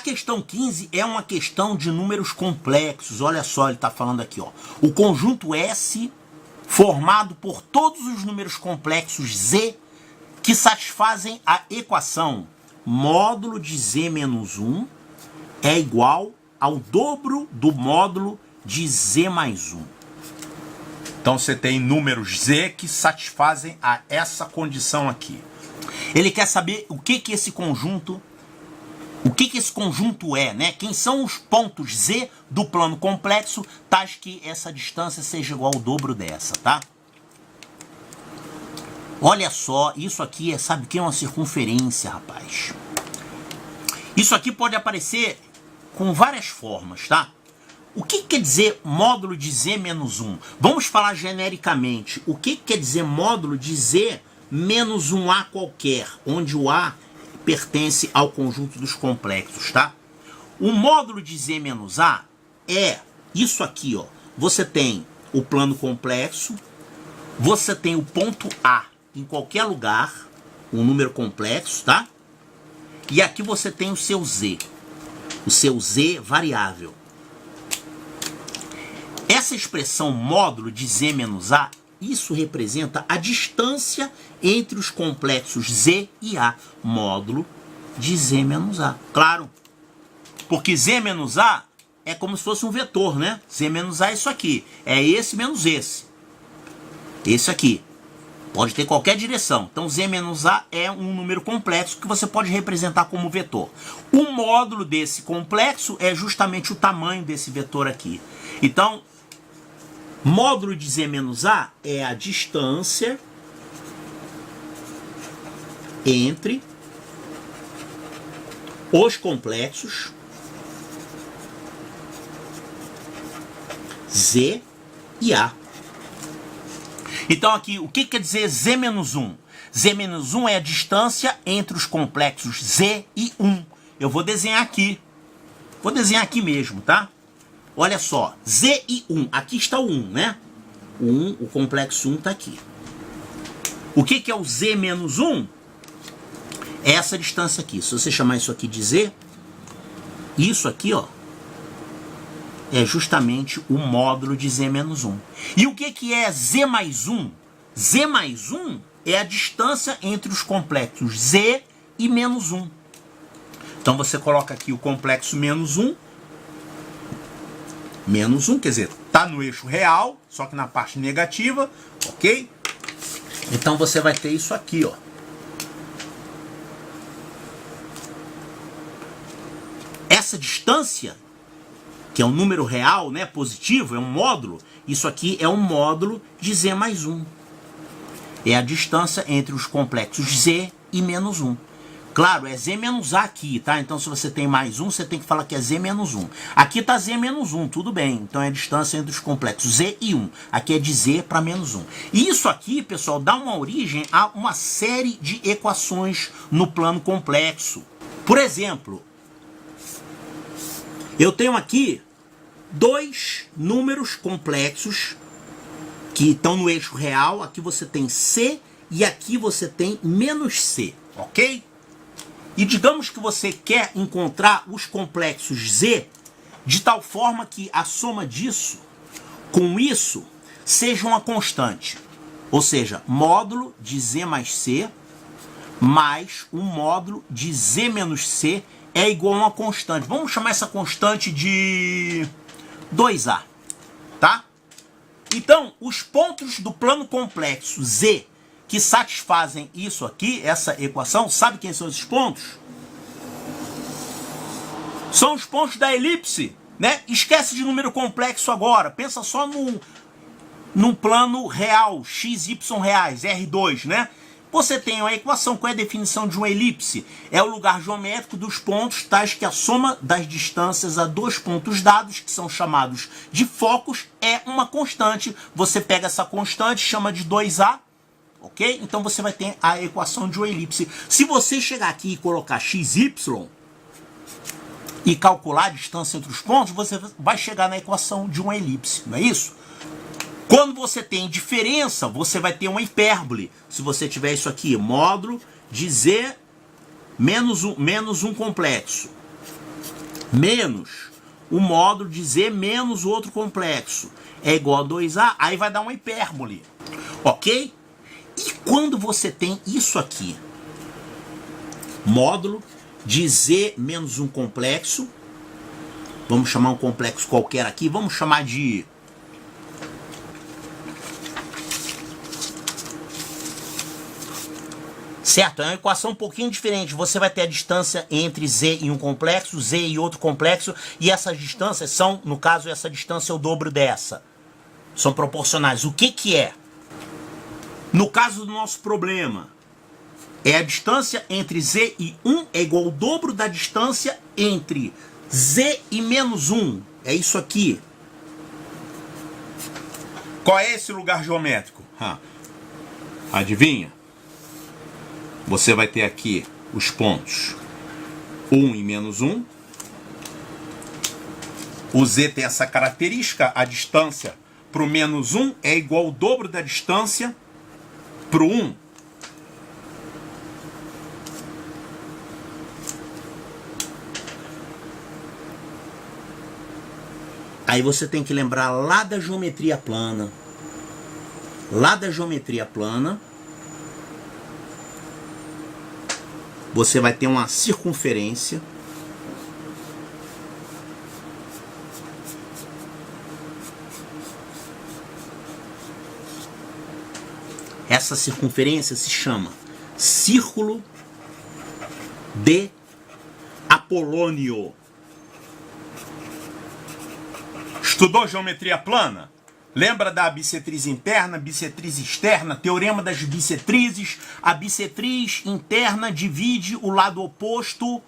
questão 15 é uma questão de números complexos. Olha só, ele está falando aqui, ó. O conjunto S, formado por todos os números complexos Z, que satisfazem a equação módulo de Z menos 1 é igual ao dobro do módulo de Z mais 1. Então você tem números Z que satisfazem a essa condição aqui. Ele quer saber o que esse conjunto é, né? Quem são os pontos Z do plano complexo, tais que essa distância seja igual ao dobro dessa, tá? Olha só, isso aqui é, sabe o que é uma circunferência, rapaz? Isso aqui pode aparecer com várias formas, tá? O que quer dizer módulo de Z menos 1? Vamos falar genericamente. O que quer dizer módulo de Z menos um A qualquer, onde o A pertence ao conjunto dos complexos, tá? O módulo de Z menos A é isso aqui, ó. Você tem o plano complexo, você tem o ponto A em qualquer lugar, um número complexo, tá? E aqui você tem o seu Z variável. Essa expressão módulo de Z menos A, isso representa a distância entre os complexos Z e A. Módulo de Z menos A. Claro, porque Z menos A é como se fosse um vetor, né? Z menos A é isso aqui. É esse menos esse. Esse aqui. Pode ter qualquer direção. Então Z menos A é um número complexo que você pode representar como vetor. O módulo desse complexo é justamente o tamanho desse vetor aqui. Então, módulo de Z menos A é a distância entre os complexos Z e A. Então aqui, o que quer dizer Z menos 1? Z menos 1 é a distância entre os complexos Z e 1. Eu vou desenhar aqui. Vou desenhar aqui mesmo, tá? Olha só, Z e 1. Aqui está o 1, né? O complexo 1 está aqui. O que é o Z menos 1? É essa distância aqui. Se você chamar isso aqui de Z, isso aqui, ó, é justamente o módulo de Z menos 1. E o que é Z mais 1? Z mais 1 é a distância entre os complexos Z e menos 1. Então você coloca aqui o complexo menos 1. Menos 1, quer dizer, está no eixo real, só que na parte negativa, ok? Então você vai ter isso aqui, ó. Essa distância, que é um número real, né, positivo, é um módulo, isso aqui é um módulo de Z mais 1. É a distância entre os complexos Z e menos 1. Claro, é Z menos A aqui, tá? Então se você tem mais 1, você tem que falar que é Z menos 1. Aqui tá Z menos 1, tudo bem. Então é a distância entre os complexos Z e 1. Aqui é de Z para menos 1. E isso aqui, pessoal, dá uma origem a uma série de equações no plano complexo. Por exemplo, eu tenho aqui dois números complexos que estão no eixo real. Aqui você tem C e aqui você tem menos C, ok? E digamos que você quer encontrar os complexos Z de tal forma que a soma disso com isso seja uma constante. Ou seja, módulo de Z mais C mais um módulo de Z menos C é igual a uma constante. Vamos chamar essa constante de 2A, tá? Então, os pontos do plano complexo Z que satisfazem isso aqui, essa equação, sabe quem são esses pontos? São os pontos da elipse, né? Esquece de número complexo agora, pensa só num plano real, x, y reais, R2, né? Você tem uma equação, qual é a definição de uma elipse? É o lugar geométrico dos pontos, tais que a soma das distâncias a dois pontos dados, que são chamados de focos, é uma constante. Você pega essa constante, chama de 2A, ok? Então você vai ter a equação de uma elipse. Se você chegar aqui e colocar xy e calcular a distância entre os pontos, você vai chegar na equação de uma elipse, não é isso? Quando você tem diferença, você vai ter uma hipérbole. Se você tiver isso aqui, módulo de Z menos um complexo. menos o módulo de Z menos o outro complexo é igual a 2A, aí vai dar uma hipérbole, ok? E quando você tem isso aqui, módulo de Z menos um complexo, vamos chamar um complexo qualquer aqui, vamos chamar de certo? É uma equação um pouquinho diferente. Você vai ter a distância entre Z e um complexo, Z e outro complexo, e essas distâncias são, no caso, essa distância é o dobro dessa. São proporcionais. O que que é? No caso do nosso problema, é a distância entre Z e 1 é igual ao dobro da distância entre Z e menos 1. É isso aqui. Qual é esse lugar geométrico? Adivinha? Você vai ter aqui os pontos 1 e menos 1. O Z tem essa característica, a distância para o menos 1 é igual ao dobro da distância para o 1. Aí você tem que lembrar lá da geometria plana. Lá da geometria plana, você vai ter uma circunferência essa circunferência se chama Círculo de Apolônio. Estudou geometria plana? Lembra da bissetriz interna, bissetriz externa, teorema das bissetrizes? A bissetriz interna divide o lado oposto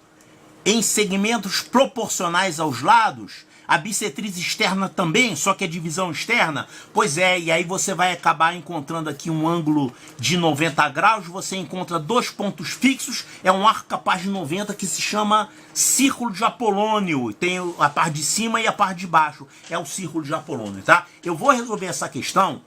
em segmentos proporcionais aos lados. A bissetriz externa também, só que é divisão externa. Pois é, e aí você vai acabar encontrando aqui um ângulo de 90 graus, você encontra dois pontos fixos, é um arco capaz de 90 que se chama Círculo de Apolônio. Tem a parte de cima e a parte de baixo, é o Círculo de Apolônio, tá? Eu vou resolver essa questão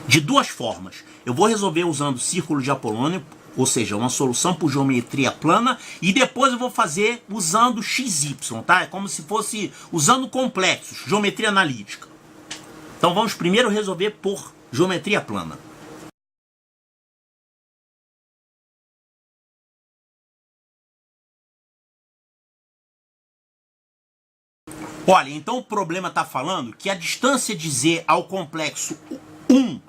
de duas formas. Eu vou resolver usando o Círculo de Apolônio, ou seja, uma solução por geometria plana, e depois eu vou fazer usando XY, tá? É como se fosse usando complexos, geometria analítica. Então vamos primeiro resolver por geometria plana. Olha, então o problema está falando que a distância de Z ao complexo 1,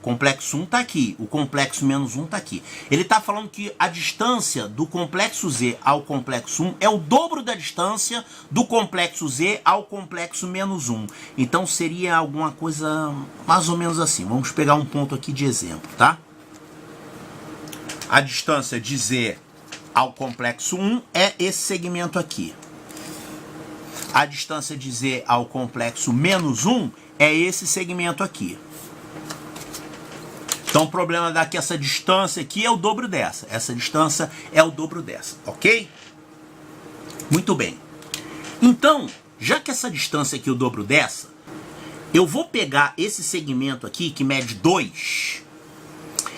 complexo 1 está aqui, o complexo menos 1 está aqui. Ele está falando que a distância do complexo Z ao complexo 1 é o dobro da distância do complexo Z ao complexo menos 1. Então seria alguma coisa mais ou menos assim. Vamos pegar um ponto aqui de exemplo, tá? A distância de Z ao complexo 1 é esse segmento aqui. A distância de Z ao complexo menos 1 é esse segmento aqui. Então o problema daqui, essa distância aqui é o dobro dessa. Essa distância é o dobro dessa, ok? Muito bem. Então, já que essa distância aqui é o dobro dessa, eu vou pegar esse segmento aqui, que mede 2,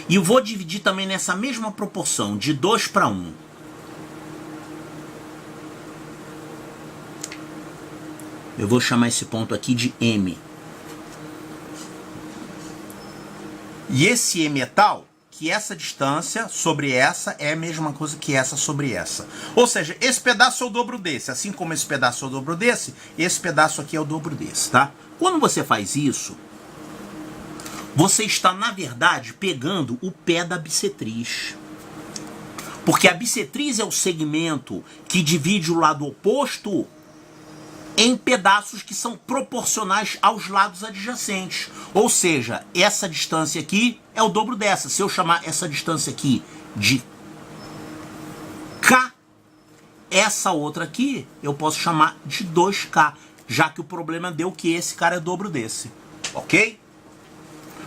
e eu vou dividir também nessa mesma proporção, de 2 para 1. Eu vou chamar esse ponto aqui de M. E esse M é tal que essa distância sobre essa é a mesma coisa que essa sobre essa. Ou seja, esse pedaço é o dobro desse. Assim como esse pedaço é o dobro desse, esse pedaço aqui é o dobro desse, tá? Quando você faz isso, você está, na verdade, pegando o pé da bissetriz. Porque a bissetriz é o segmento que divide o lado oposto em pedaços que são proporcionais aos lados adjacentes. Ou seja, essa distância aqui é o dobro dessa. Se eu chamar essa distância aqui de K, essa outra aqui eu posso chamar de 2K, já que o problema deu que esse cara é dobro desse. Ok?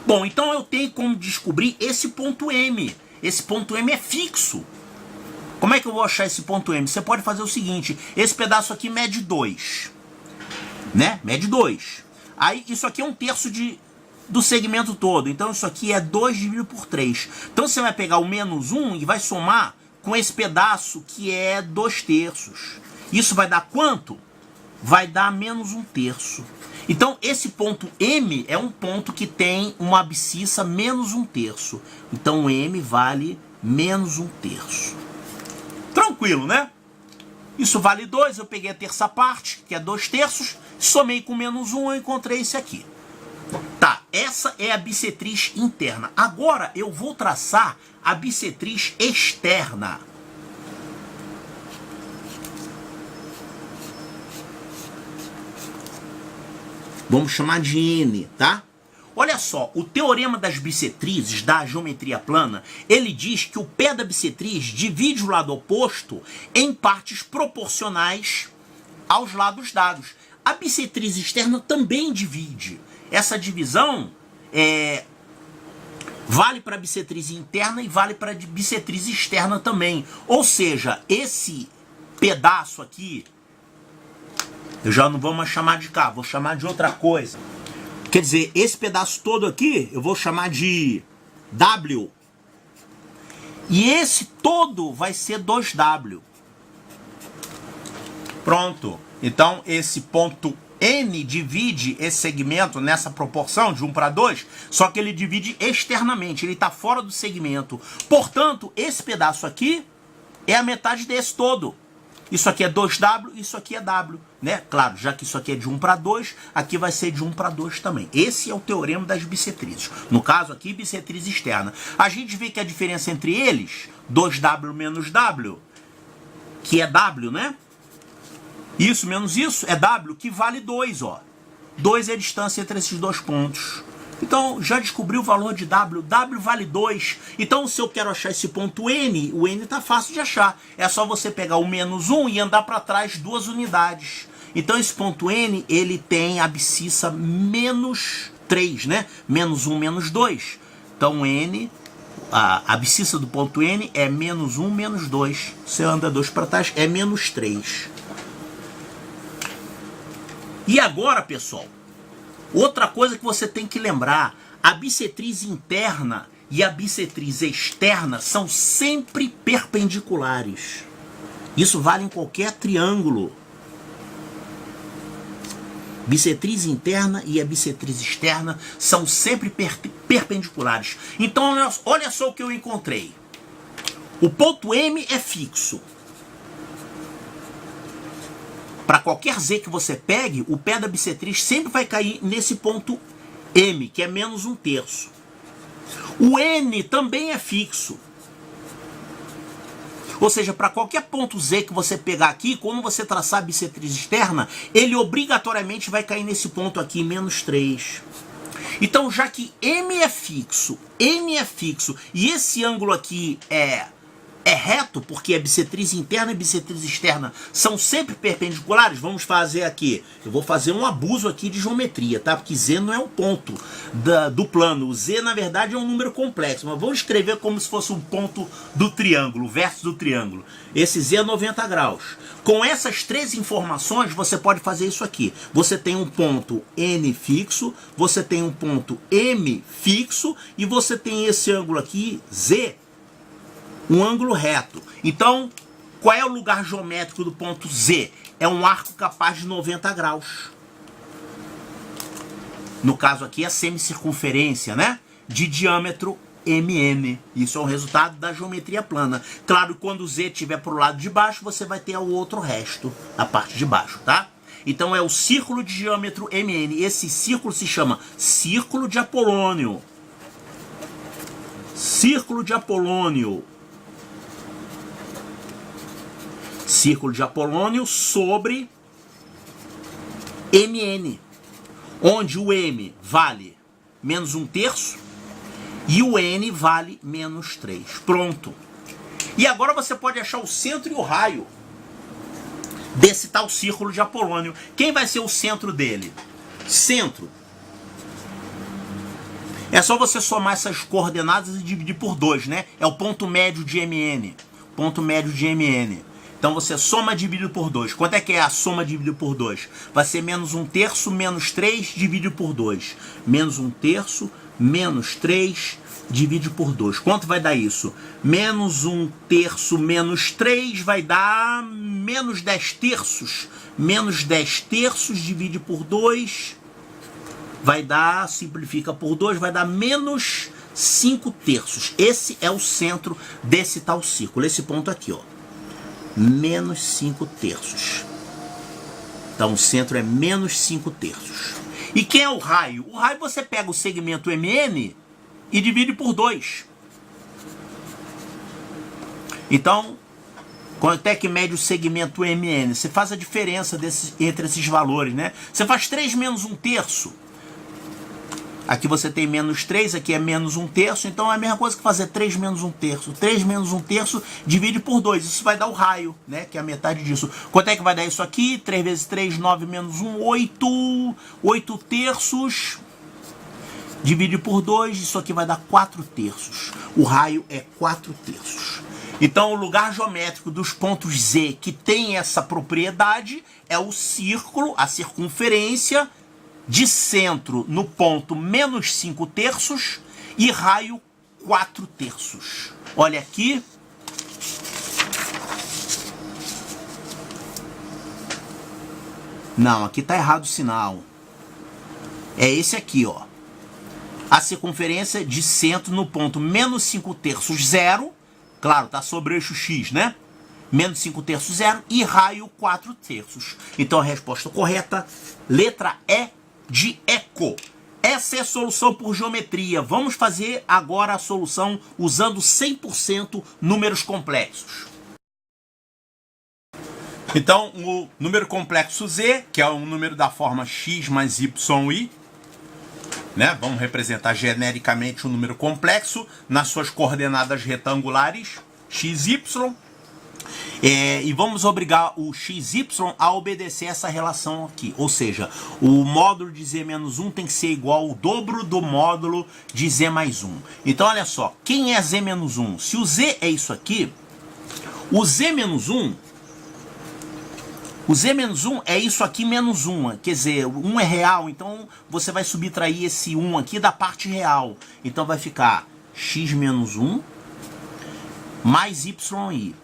Bom, então eu tenho como descobrir esse ponto M. Esse ponto M é fixo. Como é que eu vou achar esse ponto M? Você pode fazer o seguinte, esse pedaço aqui mede 2. Né? Mede 2. Aí isso aqui é 1/3 do segmento todo. Então isso aqui é 2 dividido por 3. Então você vai pegar o menos 1 e vai somar com esse pedaço que é 2/3. Isso vai dar quanto? Vai dar menos 1/3. Então, esse ponto M é um ponto que tem uma abscissa menos 1/3. Então, M vale menos 1/3. Tranquilo, né? Isso vale 2, eu peguei a terça parte, que é 2/3, somei com menos 1, eu encontrei esse aqui. Tá, essa é a bissetriz interna. Agora, eu vou traçar a bissetriz externa. Vamos chamar de N, tá? Olha só, o teorema das bissetrizes da geometria plana, ele diz que o pé da bissetriz divide o lado oposto em partes proporcionais aos lados dados. A bissetriz externa também divide. Essa divisão vale para a bissetriz interna e vale para a bissetriz externa também. Ou seja, esse pedaço aqui, eu já não vou mais chamar de K, vou chamar de outra coisa. Quer dizer, esse pedaço todo aqui, eu vou chamar de W. E esse todo vai ser 2W. Pronto. Então, esse ponto N divide esse segmento nessa proporção de 1/2, só que ele divide externamente, ele está fora do segmento. Portanto, esse pedaço aqui é a metade desse todo. Isso aqui é 2W, isso aqui é W, né? Claro, já que isso aqui é de 1/2, aqui vai ser de 1/2 também. Esse é o teorema das bissetrizes. No caso aqui, bissetriz externa. A gente vê que a diferença entre eles, 2W menos W, que é W, né? Isso menos isso é W, que vale 2, ó. 2 é a distância entre esses dois pontos. Então, já descobri o valor de W. W vale 2. Então, se eu quero achar esse ponto N, o N está fácil de achar. É só você pegar o menos 1 e andar para trás 2 unidades. Então, esse ponto N, ele tem a abscissa menos 3, né? Menos 1, menos 2. Então, N, a abscissa do ponto N é menos 1, menos 2. Você anda 2 para trás, é menos 3. E agora, pessoal, outra coisa que você tem que lembrar, a bissetriz interna e a bissetriz externa são sempre perpendiculares. Isso vale em qualquer triângulo. Bissetriz interna e a bissetriz externa são sempre perpendiculares. Então, olha só o que eu encontrei. O ponto M é fixo. Para qualquer Z que você pegue, o pé da bissetriz sempre vai cair nesse ponto M, que é menos 1/3. O N também é fixo. Ou seja, para qualquer ponto Z que você pegar aqui, quando você traçar a bissetriz externa, ele obrigatoriamente vai cair nesse ponto aqui, menos 3. Então, já que M é fixo, N é fixo, e esse ângulo aqui é reto, porque a bissetriz interna e a bissetriz externa são sempre perpendiculares, vamos fazer aqui, eu vou fazer um abuso aqui de geometria, tá? Porque Z não é um ponto do plano, o Z na verdade é um número complexo, mas vou escrever como se fosse um ponto do triângulo, o vértice do triângulo. Esse Z é 90 graus. Com essas três informações, você pode fazer isso aqui. Você tem um ponto N fixo, você tem um ponto M fixo, e você tem esse ângulo aqui, Z, um ângulo reto. Então, qual é o lugar geométrico do ponto Z? É um arco capaz de 90 graus. No caso aqui, a semicircunferência, né? De diâmetro MN. Isso é o resultado da geometria plana. Claro, quando o Z estiver para o lado de baixo, você vai ter o outro resto, a parte de baixo, tá? Então, é o círculo de diâmetro MN. Esse círculo se chama Círculo de Apolônio. Círculo de Apolônio. Círculo de Apolônio sobre MN, onde o M vale menos 1/3 e o N vale menos 3. Pronto. E agora você pode achar o centro e o raio desse tal círculo de Apolônio. Quem vai ser o centro dele? Centro. É só você somar essas coordenadas e dividir por 2, né? É o ponto médio de MN. Ponto médio de MN. Então você soma dividido por 2. Quanto é que é a soma dividido por 2? Vai ser menos 1/3 menos 3 dividido por 2. Menos 1/3 menos 3 divide por 2. Quanto vai dar isso? Menos 1 terço menos 3 vai dar menos 10 terços. Menos 10 terços divide por 2 vai dar, simplifica por 2, vai dar menos 5 terços. Esse é o centro desse tal círculo. Esse ponto aqui, ó. Menos 5 terços. Então o centro é menos 5 terços. E quem é o raio? O raio você pega o segmento MN e divide por 2. Então, quanto é que mede o segmento MN? Você faz a diferença entre esses valores, né? Você faz 3 menos 1 terço. Aqui você tem menos 3, aqui é menos 1 terço. Então é a mesma coisa que fazer 3 menos 1 terço. 3 menos 1 terço divide por 2. Isso vai dar o raio, né? Que é a metade disso. Quanto é que vai dar isso aqui? 3 vezes 3, 9 menos 1, 8. 8 terços. Divide por 2, isso aqui vai dar 4 terços. O raio é 4 terços. Então, o lugar geométrico dos pontos Z que tem essa propriedade é o círculo, a circunferência, de centro no ponto menos 5 terços e raio 4 terços. Olha aqui. Não, aqui está errado o sinal. É esse aqui, ó. A circunferência de centro no ponto menos 5 terços, 0. Claro, tá sobre o eixo X, né? Menos 5 terços, 0. E raio 4 terços. Então a resposta correta, letra E de eco. Essa é a solução por geometria. Vamos fazer agora a solução usando 100% números complexos. Então, o número complexo Z, que é um número da forma x mais y, né? Vamos representar genericamente o número complexo nas suas coordenadas retangulares, x, y. E vamos obrigar o xy a obedecer essa relação aqui. Ou seja, o módulo de z menos 1 tem que ser igual ao dobro do módulo de z mais 1. Então, olha só. Quem é z menos 1? Se o z é isso aqui, o z menos 1... O z menos 1 é isso aqui menos 1. Quer dizer, 1 é real, então você vai subtrair esse 1 aqui da parte real. Então vai ficar x menos 1 mais yi.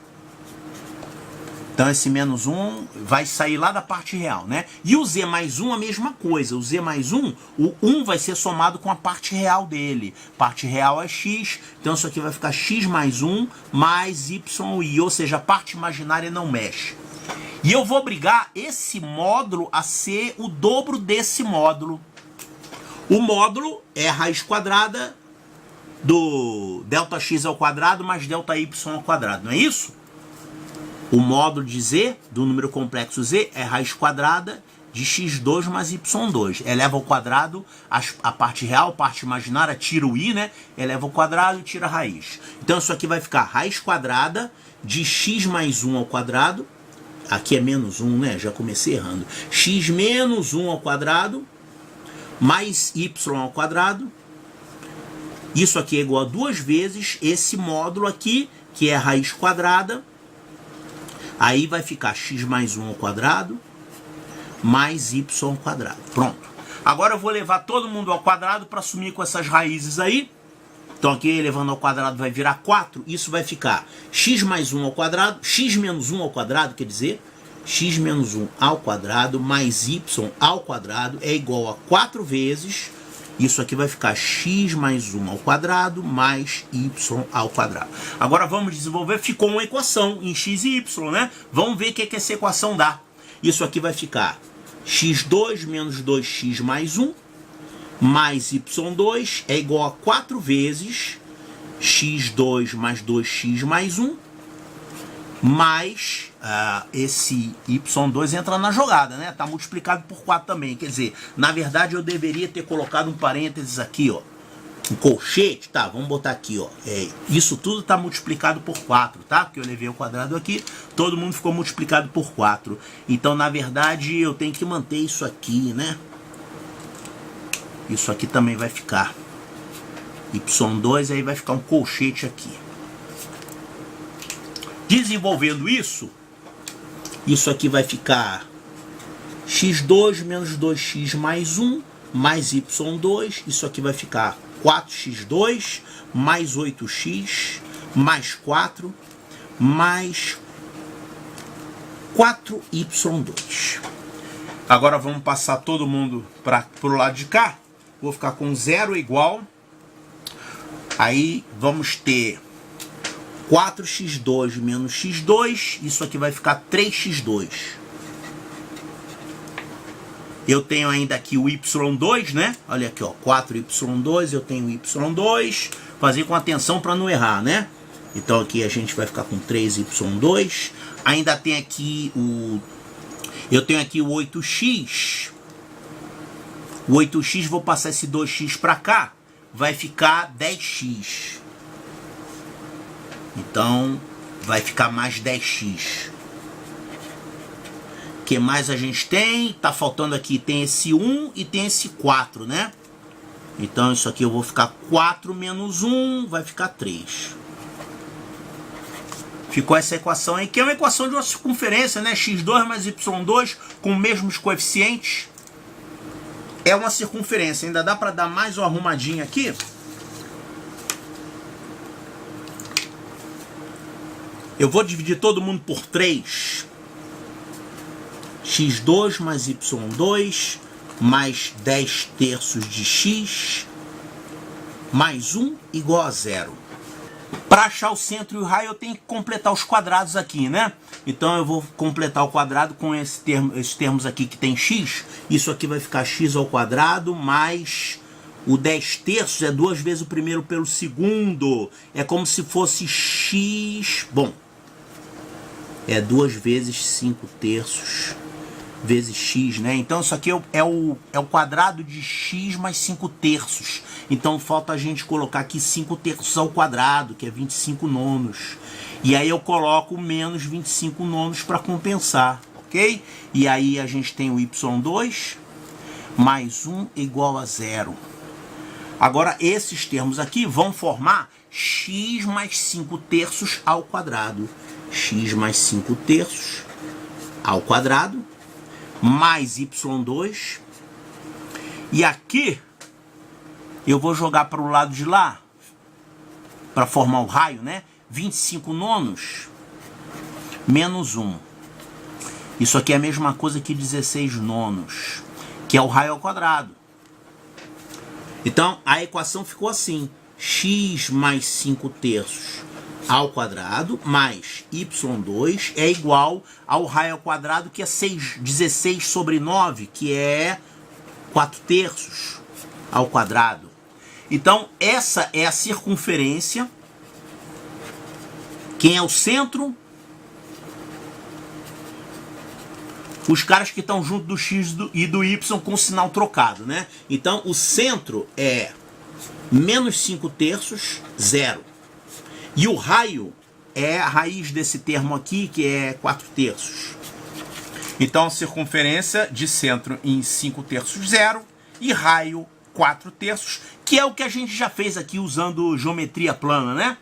Então esse menos 1 vai sair lá da parte real, né? E o z mais 1 a mesma coisa. O z mais 1, o 1 vai ser somado com a parte real dele. Parte real é x, então isso aqui vai ficar x mais 1 mais yi. Ou seja, a parte imaginária não mexe. E eu vou obrigar esse módulo a ser o dobro desse módulo. O módulo é a raiz quadrada do Δx ao quadrado mais Δy ao quadrado, não é isso? O módulo de z, do número complexo z, é raiz quadrada de x2 mais y2. Eleva ao quadrado a parte real, a parte imaginária, tira o i, né? Eleva ao quadrado e tira a raiz. Então isso aqui vai ficar raiz quadrada de x mais 1 ao quadrado. Aqui é menos 1, né? Já comecei errando. X menos 1 ao quadrado mais y ao quadrado. Isso aqui é igual a 2 vezes esse módulo aqui, que é a raiz quadrada. Aí vai ficar x mais 1 ao quadrado mais y ao quadrado. Pronto. Agora eu vou levar todo mundo ao quadrado para sumir com essas raízes aí. Então aqui elevando ao quadrado vai virar 4. Isso vai ficar x mais 1 ao quadrado, x menos 1 ao quadrado, quer dizer, x menos 1 ao quadrado mais y ao quadrado é igual a 4 vezes. Isso aqui vai ficar x mais 1 ao quadrado mais y ao quadrado. Agora vamos desenvolver, ficou uma equação em x e y, né? Vamos ver o que essa equação dá. Isso aqui vai ficar x2 menos 2x mais 1 mais y2 é igual a 4 vezes x2 mais 2x mais 1 mais esse y2 entra na jogada, né? Tá multiplicado por 4 também. Quer dizer, na verdade eu deveria ter colocado um parênteses aqui, ó. Um colchete, tá? Vamos botar aqui, ó. Isso tudo tá multiplicado por 4, tá? Porque eu levei o quadrado aqui, todo mundo ficou multiplicado por 4. Então, na verdade, eu tenho que manter isso aqui, né? Isso aqui também vai ficar y2, aí vai ficar um colchete aqui. Desenvolvendo isso aqui vai ficar x2 menos 2x mais 1 mais y2. Isso aqui vai ficar 4x2 mais 8x mais 4 mais 4y2. Agora vamos passar todo mundo para o lado de cá. Vou ficar com 0 igual. Aí vamos ter 4x2 menos x2. Isso aqui vai ficar 3x2. Eu tenho ainda aqui o y2, né? Olha aqui, ó, 4y2, eu tenho y2. Fazer com atenção para não errar, né? Então aqui a gente vai ficar com 3y2. Ainda tem aqui o... Eu tenho aqui o 8x. O 8x, vou passar esse 2x para cá. Vai ficar 10x. Então, vai ficar mais 10x. O que mais a gente tem? Tá faltando aqui, tem esse 1 e tem esse 4, né? Então, isso aqui eu vou ficar 4 menos 1, vai ficar 3. Ficou essa equação aí, que é uma equação de uma circunferência, né? x2 mais y2 com os mesmos coeficientes. É uma circunferência. Ainda dá para dar mais uma arrumadinha aqui. Eu vou dividir todo mundo por 3. x2 mais y2 mais 10 terços de x mais 1 igual a 0. Para achar o centro e o raio eu tenho que completar os quadrados aqui, né? Então eu vou completar o quadrado com esses termos aqui que tem x. Isso aqui vai ficar x ao quadrado mais o 10 terços, é 2 vezes o primeiro pelo segundo. É como se fosse x... Bom, é 2 vezes 5 terços vezes x, né? Então isso aqui é o quadrado de x mais 5 terços. Então falta a gente colocar aqui 5 terços ao quadrado, que é 25 nonos. E aí eu coloco menos 25 nonos para compensar, ok? E aí a gente tem o y2 mais 1 igual a 0. Agora esses termos aqui vão formar x mais 5 terços ao quadrado. X mais 5 terços ao quadrado mais y2. E aqui eu vou jogar para o lado de lá para formar o raio, né? 25 nonos menos 1. Isso aqui é a mesma coisa que 16 nonos, que é o raio ao quadrado. Então a equação ficou assim: x mais 5 terços ao quadrado mais y2 é igual ao raio ao quadrado, que é 16 sobre 9, que é 4 terços ao quadrado. Então essa é a circunferência. Quem é o centro? Os caras que estão junto do x e do y com o sinal trocado, né? Então o centro é menos 5 terços, 0. E o raio é a raiz desse termo aqui, que é 4 terços. Então, circunferência de centro em 5 terços, 0. E raio, 4 terços, que é o que a gente já fez aqui usando geometria plana, né?